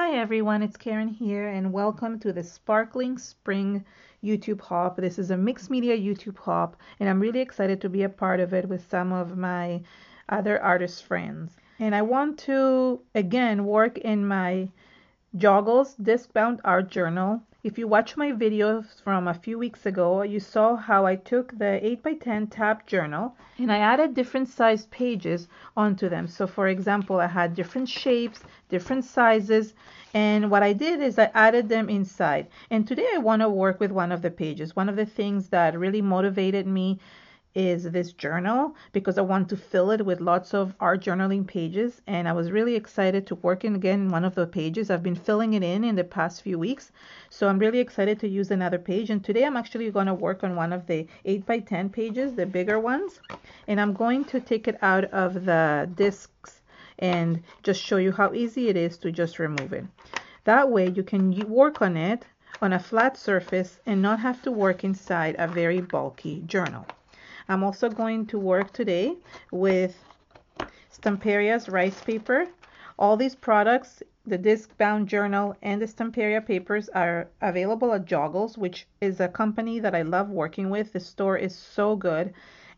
Hi everyone, it's Karen here and welcome to the Sparkling Spring YouTube Hop. This is a mixed media YouTube Hop and I'm really excited to be a part of it with some of my other artist friends. And I want to again work in my Joggles disc-bound art journal. If you watch my videos from a few weeks ago, you saw how I took the 8x10 tab journal and I added different sized pages onto them. So for example, I had different shapes, different sizes, and what I did is I added them inside. And today I want to work with one of the pages. One of the things that really motivated me is this journal because I want to fill it with lots of art journaling pages, and I was really excited to work in again one of the pages. I've been filling it in the past few weeks, so I'm really excited to use another page. And today I'm actually going to work on one of the 8x10 pages, the bigger ones, and I'm going to take it out of the discs and just show you how easy it is to just remove it. That way you can work on it on a flat surface and not have to work inside a very bulky journal. I'm also going to work today with Stamperia's rice paper. All these products, the disc-bound journal and the Stamperia papers, are available at Joggles, which is a company that I love working with. The store is so good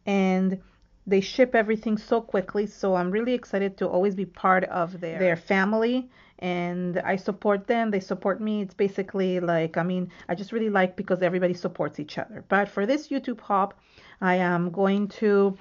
and they ship everything so quickly, so I'm really excited to always be part of their family, and I support them, they support me. It's basically like, I just really like because everybody supports each other. But for this YouTube hop, I am going to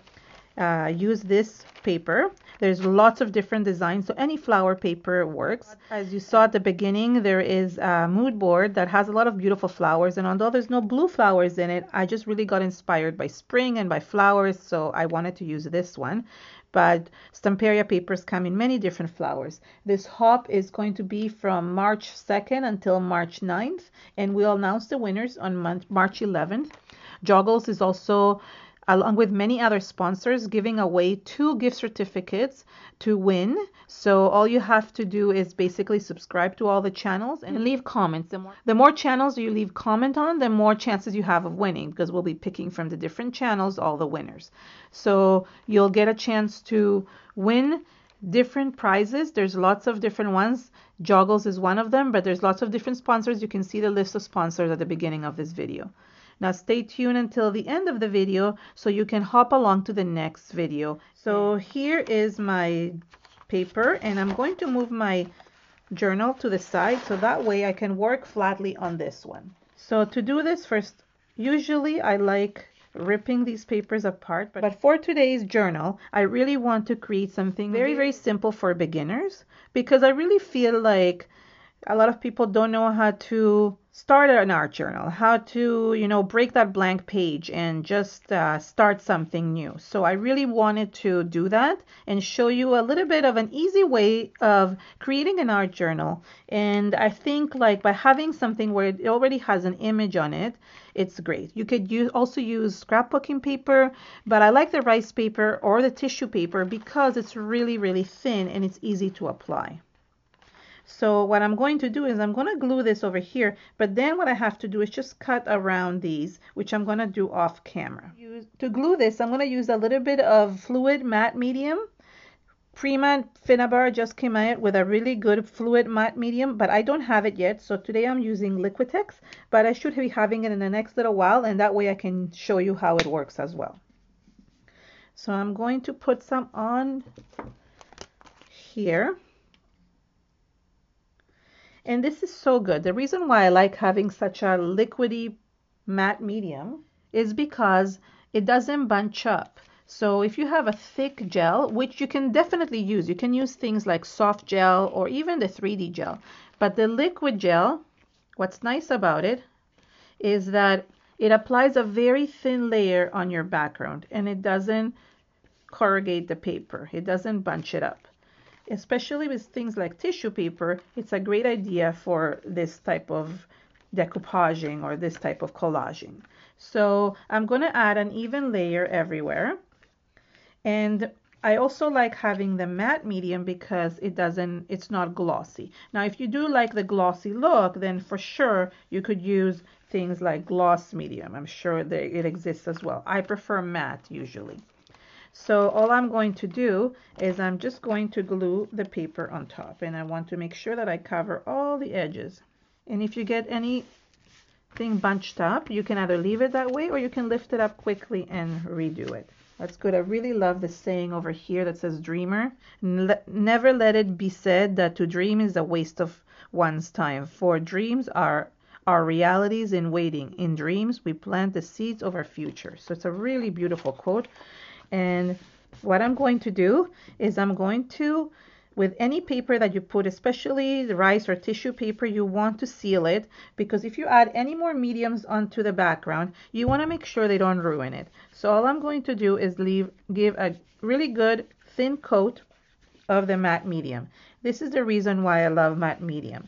use this paper. There's lots of different designs, so any flower paper works. As you saw at the beginning, there is a mood board that has a lot of beautiful flowers, and although there's no blue flowers in it, I just really got inspired by spring and by flowers, so I wanted to use this one. But Stamperia papers come in many different flowers. This hop is going to be from March 2nd until March 9th, and we'll announce the winners on March 11th. Joggles is also, along with many other sponsors, giving away 2 gift certificates to win. So all you have to do is basically subscribe to all the channels and leave comments. The more channels you leave comment on, the more chances you have of winning, because we'll be picking from the different channels all the winners. So you'll get a chance to win different prizes. There's lots of different ones. Joggles is one of them, but there's lots of different sponsors. You can see the list of sponsors at the beginning of this video. Now stay tuned until the end of the video so you can hop along to the next video. So here is my paper, and I'm going to move my journal to the side so that way I can work flatly on this one. So to do this first, usually I like ripping these papers apart, but for today's journal, I really want to create something very simple for beginners, because I really feel like a lot of people don't know how to start an art journal, how to, break that blank page and just start something new. So I really wanted to do that and show you a little bit of an easy way of creating an art journal. And I think like by having something where it already has an image on it, it's great. You could also use scrapbooking paper, but I like the rice paper or the tissue paper because it's really thin and it's easy to apply. So what I'm going to do is I'm going to glue this over here, but then what I have to do is just cut around these, which I'm going to do off camera. To glue this, I'm going to use a little bit of fluid matte medium. Prima Finnabar just came out with a really good fluid matte medium, but I don't have it yet. So today I'm using Liquitex, but I should be having it in the next little while, and that way I can show you how it works as well. So I'm going to put some on here. And this is so good. The reason why I like having such a liquidy matte medium is because it doesn't bunch up. So if you have a thick gel, which you can definitely use, you can use things like soft gel or even the 3D gel. But the liquid gel, what's nice about it is that it applies a very thin layer on your background and it doesn't corrugate the paper. It doesn't bunch it up. Especially with things like tissue paper, it's a great idea for this type of decoupaging or this type of collaging. So I'm going to add an even layer everywhere. And I also like having the matte medium because it's not glossy. Now, if you do like the glossy look, then for sure you could use things like gloss medium. I'm sure that it exists as well. I prefer matte usually. So all I'm going to do is I'm just going to glue the paper on top, and I want to make sure that I cover all the edges. And if you get anything bunched up, you can either leave it that way or you can lift it up quickly and redo it. That's good. I really love the saying over here that says dreamer. Never let it be said that to dream is a waste of one's time, for dreams are our realities in waiting. In dreams, we plant the seeds of our future. So it's a really beautiful quote. And what I'm going to do is I'm going to, with any paper that you put, especially the rice or tissue paper, you want to seal it, because if you add any more mediums onto the background, you want to make sure they don't ruin it. So all I'm going to do is give a really good thin coat of the matte medium. This is the reason why I love matte medium.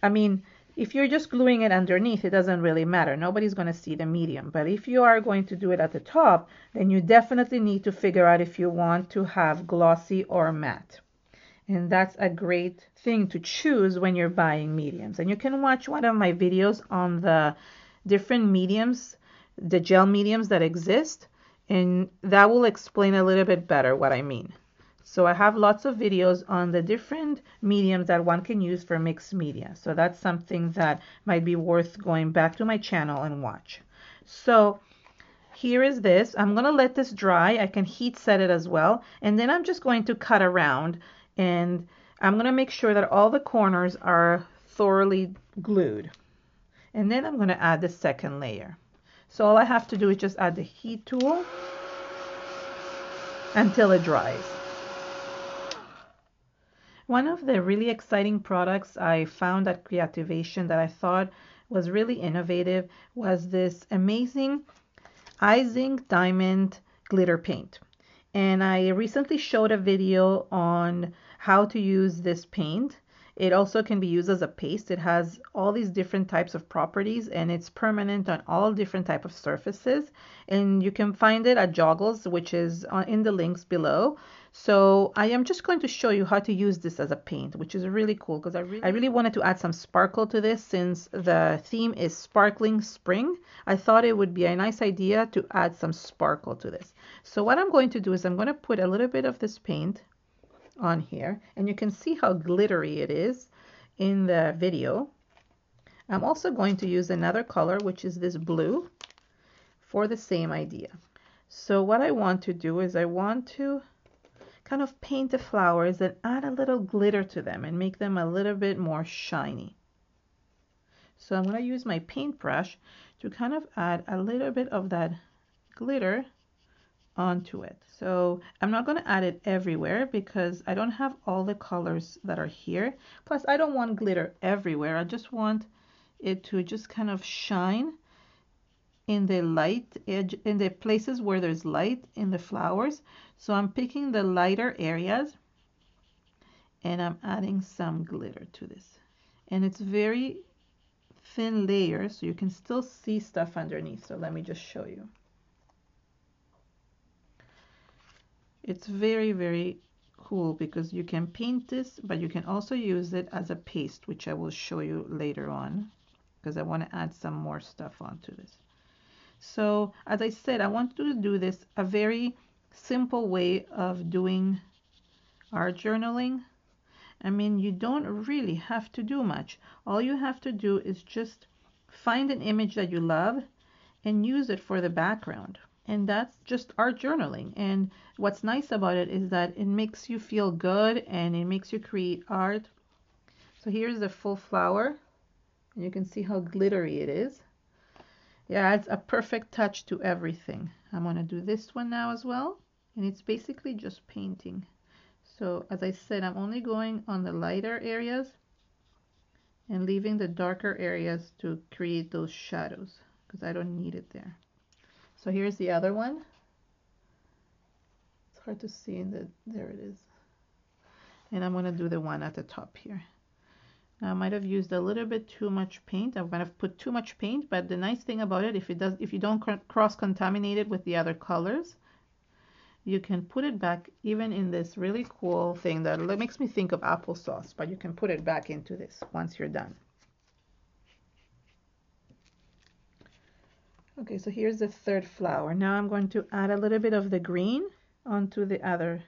I mean, if you're just gluing it underneath, it doesn't really matter. Nobody's going to see the medium. But if you are going to do it at the top, then you definitely need to figure out if you want to have glossy or matte. And that's a great thing to choose when you're buying mediums. And you can watch one of my videos on the different mediums, the gel mediums that exist, and that will explain a little bit better what I mean. So I have lots of videos on the different mediums that one can use for mixed media. So that's something that might be worth going back to my channel and watch. So here is this. I'm going to let this dry. I can heat set it as well. And then I'm just going to cut around, and I'm going to make sure that all the corners are thoroughly glued. And then I'm going to add the second layer. So all I have to do is just add the heat tool until it dries. One of the really exciting products I found at Creativation that I thought was really innovative was this amazing iZink diamond glitter paint. And I recently showed a video on how to use this paint. It also can be used as a paste. It has all these different types of properties, and it's permanent on all different type of surfaces. And you can find it at Joggles, which is in the links below. So I am just going to show you how to use this as a paint, which is really cool, because I really wanted to add some sparkle to this. Since the theme is sparkling spring, I thought it would be a nice idea to add some sparkle to this. So what I'm going to do is I'm going to put a little bit of this paint on here, and you can see how glittery it is in the video. I'm also going to use another color, which is this blue, for the same idea. So what I want to do is I want to kind of paint the flowers and add a little glitter to them and make them a little bit more shiny. So I'm going to use my paintbrush to kind of add a little bit of that glitter onto it. So I'm not going to add it everywhere because I don't have all the colors that are here. Plus I don't want glitter everywhere. I just want it to just kind of shine in the light edge, in the places where there's light in the flowers. So I'm picking the lighter areas and I'm adding some glitter to this. And it's very thin layers, so you can still see stuff underneath. So let me just show you. It's very, very cool because you can paint this, but you can also use it as a paste, which I will show you later on because I want to add some more stuff onto this. So as I said, I want to do this a very simple way of doing art journaling. I mean, you don't really have to do much. All you have to do is just find an image that you love and use it for the background. And that's just art journaling. And what's nice about it is that it makes you feel good and it makes you create art. So here's the full flower. And you can see how glittery it is. Yeah, it's a perfect touch to everything. I'm going to do this one now as well. And it's basically just painting. So as I said, I'm only going on the lighter areas and leaving the darker areas to create those shadows because I don't need it there. So here's the other one. It's hard to see there it is. And I'm going to do the one at the top here. Now I might have used a little bit too much paint. I might have put too much paint, but the nice thing about it, if you don't cross-contaminate it with the other colors, you can put it back even in this really cool thing that makes me think of applesauce, but you can put it back into this once you're done. Okay, so here's the third flower. Now I'm going to add a little bit of the green onto the other.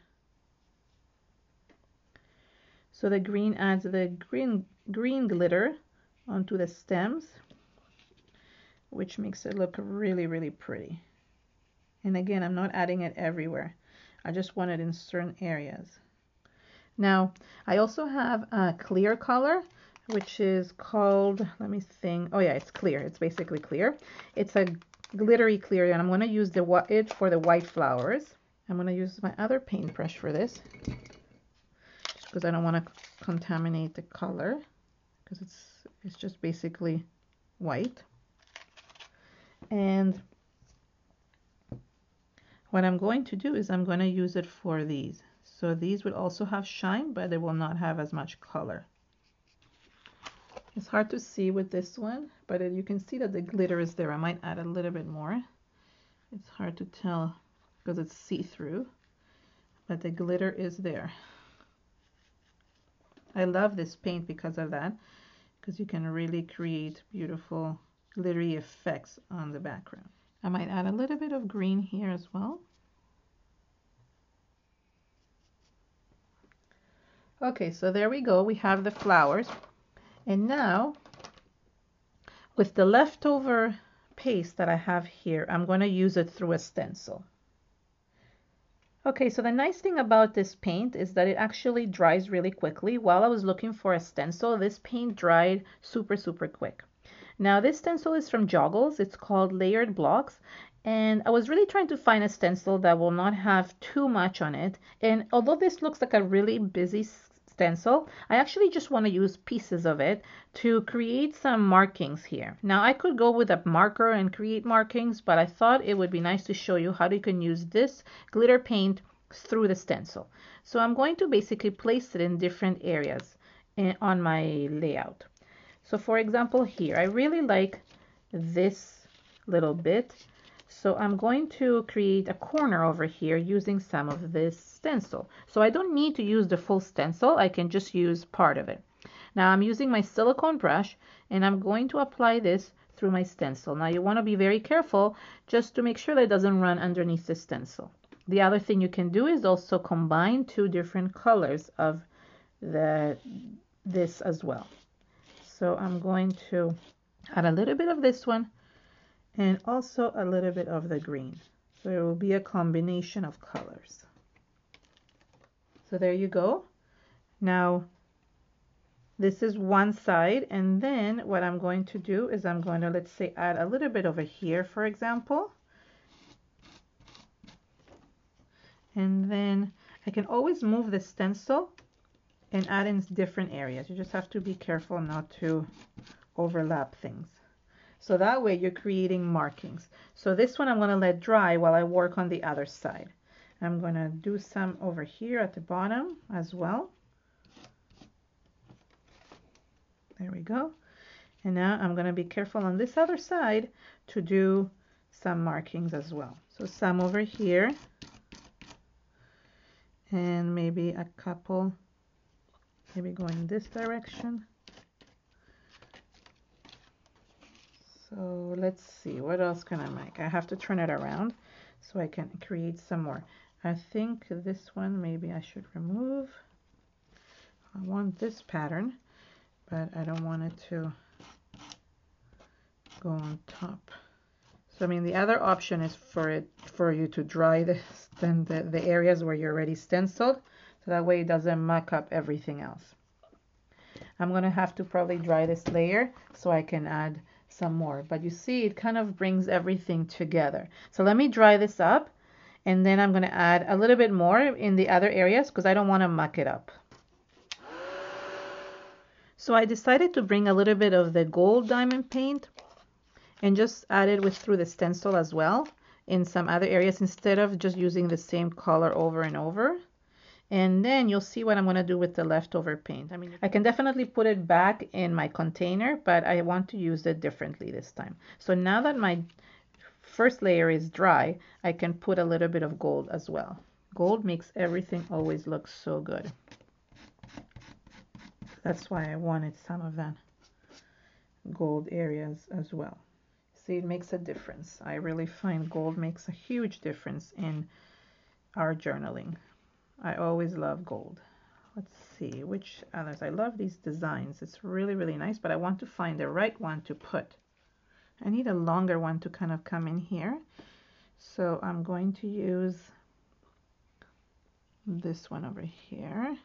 So the green adds the green glitter onto the stems, which makes it look really, really pretty. And again, I'm not adding it everywhere. I just want it in certain areas. Now, I also have a clear color, which is called, let me think. Oh yeah, it's clear. It's basically clear. It's a glittery clear, and I'm going to use it for the white flowers. I'm going to use my other paintbrush for this, just because I don't want to contaminate the color, because it's just basically white. And what I'm going to do is I'm going to use it for these. So these would also have shine, but they will not have as much color. It's hard to see with this one, but you can see that the glitter is there. I might add a little bit more. It's hard to tell because it's see-through, but the glitter is there. I love this paint because of that, because you can really create beautiful glittery effects on the background. I might add a little bit of green here as well. Okay, so there we go. We have the flowers. And now, with the leftover paste that I have here, I'm going to use it through a stencil. Okay, so the nice thing about this paint is that it actually dries really quickly. While I was looking for a stencil, this paint dried super, super quick. Now, this stencil is from Joggles. It's called Layered Blocks. And I was really trying to find a stencil that will not have too much on it. And although this looks like a really busy stencil, I actually just want to use pieces of it to create some markings here. Now, I could go with a marker and create markings, but I thought it would be nice to show you how you can use this glitter paint through the stencil. So I'm going to basically place it in different areas on my layout. So for example, here, I really like this little bit. So I'm going to create a corner over here using some of this stencil. So I don't need to use the full stencil. I can just use part of it. Now I'm using my silicone brush and I'm going to apply this through my stencil. Now you want to be very careful just to make sure that it doesn't run underneath the stencil. The other thing you can do is also combine two different colors of this as well. So I'm going to add a little bit of this one and also a little bit of the green. So it will be a combination of colors. So there you go. Now this is one side, and then what I'm going to do is I'm going to, let's say, add a little bit over here, for example. And then I can always move the stencil and add in different areas. You just have to be careful not to overlap things. So that way you're creating markings. So this one I'm going to let dry while I work on the other side. I'm going to do some over here at the bottom as well. There we go. And now I'm going to be careful on this other side to do some markings as well. So some over here and maybe a couple, maybe going in this direction. So let's see, what else can I make? I have to turn it around so I can create some more. I think this one maybe I should remove. I want this pattern, but I don't want it to go on top. So I mean, the other option is for you to dry the areas where you're already stenciled, so that way it doesn't muck up everything else. I'm going to have to probably dry this layer so I can add some more, but you see it kind of brings everything together. So let me dry this up, and then I'm going to add a little bit more in the other areas because I don't want to muck it up. So I decided to bring a little bit of the gold diamond paint and just add it through the stencil as well in some other areas instead of just using the same color over and over. And then you'll see what I'm going to do with the leftover paint. I mean, I can definitely put it back in my container, but I want to use it differently this time. So now that my first layer is dry, I can put a little bit of gold as well. Gold makes everything always look so good. That's why I wanted some of that gold areas as well. See, it makes a difference. I really find gold makes a huge difference in art journaling. I always love gold. Let's see which others. I love these designs. It's really, really nice, but I want to find the right one to put. I need a longer one to kind of come in here. So I'm going to use this one over here.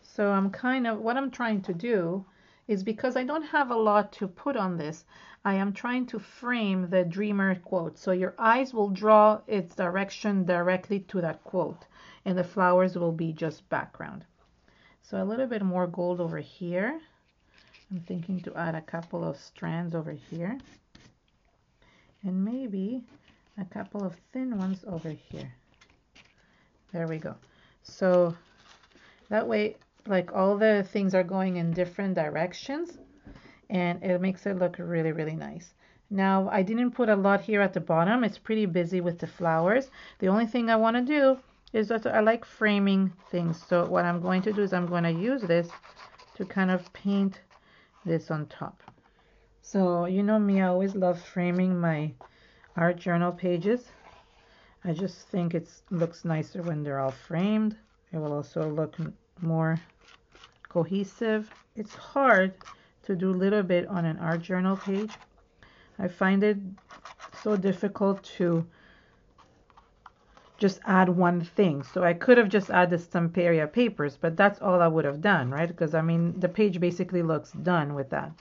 So what I'm trying to do is, because I don't have a lot to put on this, I am trying to frame the dreamer quote. So your eyes will draw its direction directly to that quote, and the flowers will be just background. So a little bit more gold over here. I'm thinking to add a couple of strands over here, and maybe a couple of thin ones over here. There we go. So that way, like, all the things are going in different directions, and it makes it look really, really nice. Now, I didn't put a lot here at the bottom. It's pretty busy with the flowers. The only thing I want to do is that I like framing things. So what I'm going to do is I'm going to use this to kind of paint this on top. So you know me, I always love framing my art journal pages. I just think it looks nicer when they're all framed. It will also look more cohesive. It's hard to do a little bit on an art journal page. I find it so difficult to just add one thing. So I could have just added Stamperia papers, but that's all I would have done, right? Because I mean, the page basically looks done with that.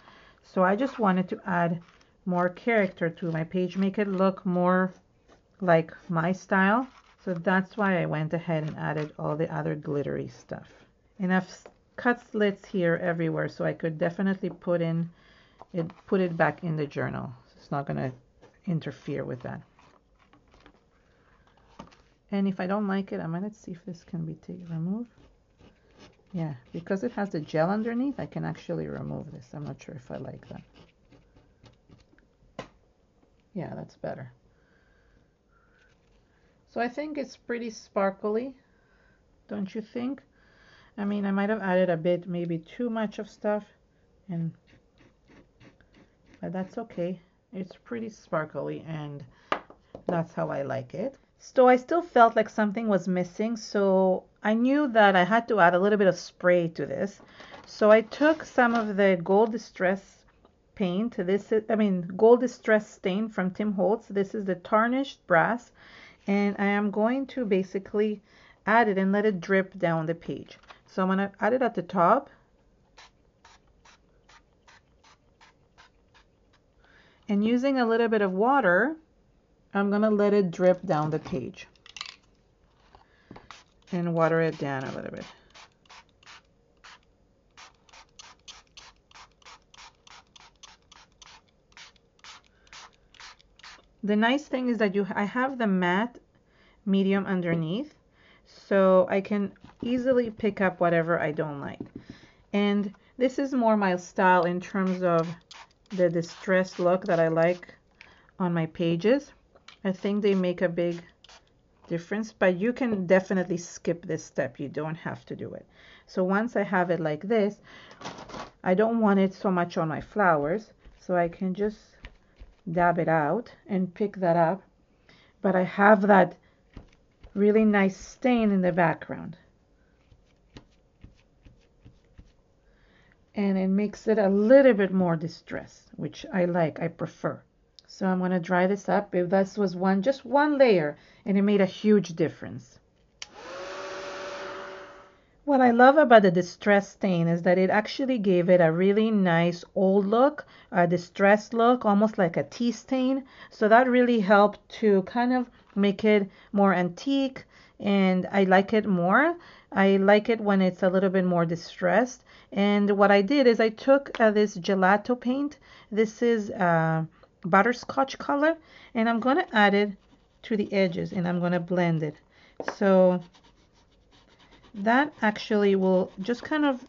So I just wanted to add more character to my page, make it look more like my style. So that's why I went ahead and added all the other glittery stuff. And I've cut slits here everywhere, so I could definitely put it back in the journal. It's not going to interfere with that. And if I don't like it, let's see if this can be removed. Yeah, because it has the gel underneath, I can actually remove this. I'm not sure if I like that. Yeah, that's better. So I think it's pretty sparkly, don't you think? I mean, I might have added a bit, maybe too much of stuff, but that's okay. It's pretty sparkly, and that's how I like it. So I still felt like something was missing, so I knew that I had to add a little bit of spray to this. So I took some of the Gold Distress paint. Gold Distress stain from Tim Holtz. This is the tarnished brass, and I am going to basically add it and let it drip down the page. So I'm going to add it at the top, and using a little bit of water, I'm going to let it drip down the page and water it down a little bit. The nice thing is that I have the matte medium underneath, so I can easily pick up whatever I don't like. And this is more my style in terms of the distressed look that I like on my pages. I think they make a big difference, but you can definitely skip this step. You don't have to do it. So once I have it like this, I don't want it so much on my flowers, so I can just dab it out and pick that up. But I have that really nice stain in the background, and it makes it a little bit more distressed, which I like, I prefer. So I'm going to dry this up. If this was just one layer, and it made a huge difference. What I love about the distress stain is that it actually gave it a really nice old look, a distressed look, almost like a tea stain. So that really helped to kind of make it more antique, and I like it more. I like it when it's a little bit more distressed. And what I did is I took this gelato paint. This is butterscotch color, and I'm going to add it to the edges, and I'm going to blend it. So that actually will just kind of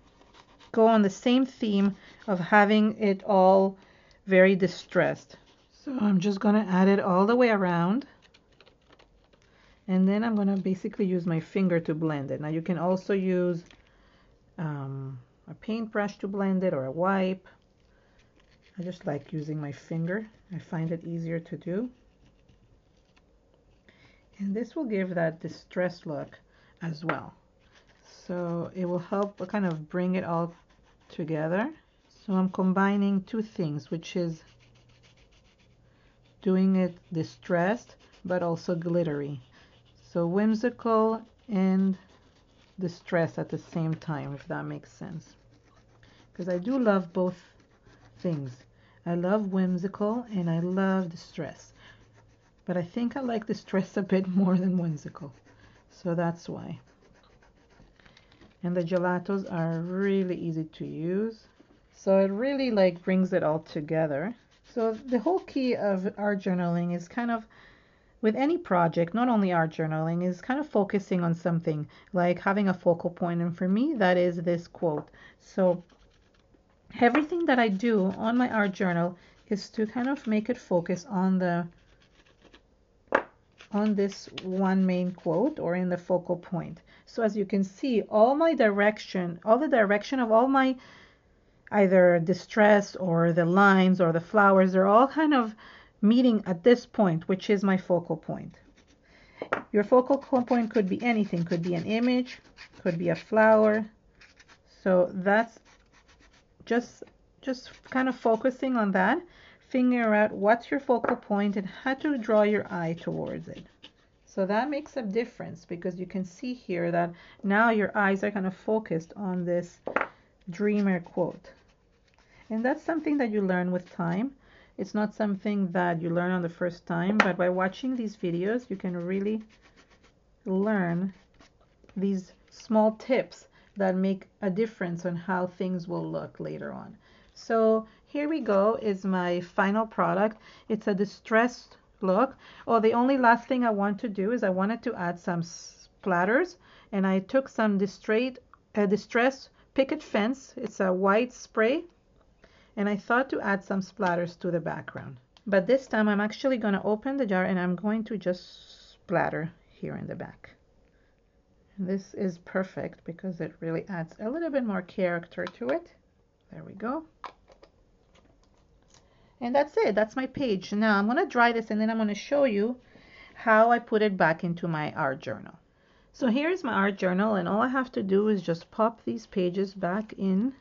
go on the same theme of having it all very distressed. So I'm just going to add it all the way around, and then I'm going to basically use my finger to blend it. Now you can also use a paintbrush to blend it, or a wipe. I just like using my finger. I find it easier to do. And this will give that distressed look as well. So it will help kind of bring it all together. So I'm combining two things, which is doing it distressed but also glittery. So whimsical and distressed at the same time, if that makes sense. Because I do love both things. I love whimsical and I love distress. But I think I like distress a bit more than whimsical. So that's why. And the gelatos are really easy to use. So it really like brings it all together. So the whole key of art journaling is kind of, with any project, not only art journaling, is kind of focusing on something, like having a focal point. And for me, that is this quote. So everything that I do on my art journal is to kind of make it focus on this one main quote, or in the focal point. So as you can see, all the direction of all my either distress or the lines or the flowers, they're all kind of meeting at this point, which is my focal point. Your focal point could be anything, could be an image, could be a flower. So that's just kind of focusing on that, figure out what's your focal point and how to draw your eye towards it. So that makes a difference, because you can see here that now your eyes are kind of focused on this dreamer quote. And that's something that you learn with time. It's not something that you learn on the first time, but by watching these videos, you can really learn these small tips that make a difference on how things will look later on. So here we go, is my final product. It's a distressed look. Oh, the only last thing I want to do is I wanted to add some splatters, and I took some distressed picket fence. It's a white spray, and I thought to add some splatters to the background. But this time I'm actually going to open the jar and I'm going to just splatter here in the back. And this is perfect because it really adds a little bit more character to it. There we go. And that's it. That's my page. Now I'm going to dry this and then I'm going to show you how I put it back into my art journal. So here's my art journal, and all I have to do is just pop these pages back in.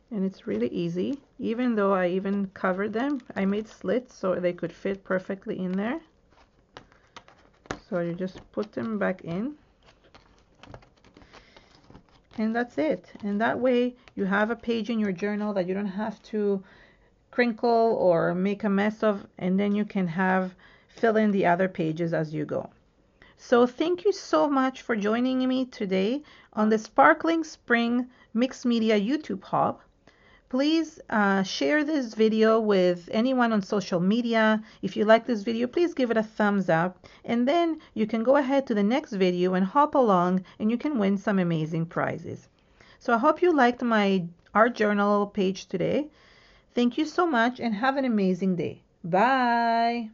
And it's really easy. Even though I even covered them, I made slits so they could fit perfectly in there. So you just put them back in. And that's it. And that way you have a page in your journal that you don't have to crinkle or make a mess of, and then you can fill in the other pages as you go. So thank you so much for joining me today on the Sparkling Spring Mixed Media YouTube Hub. Please share this video with anyone on social media. If you like this video, please give it a thumbs up. And then you can go ahead to the next video and hop along and you can win some amazing prizes. So I hope you liked my art journal page today. Thank you so much and have an amazing day. Bye.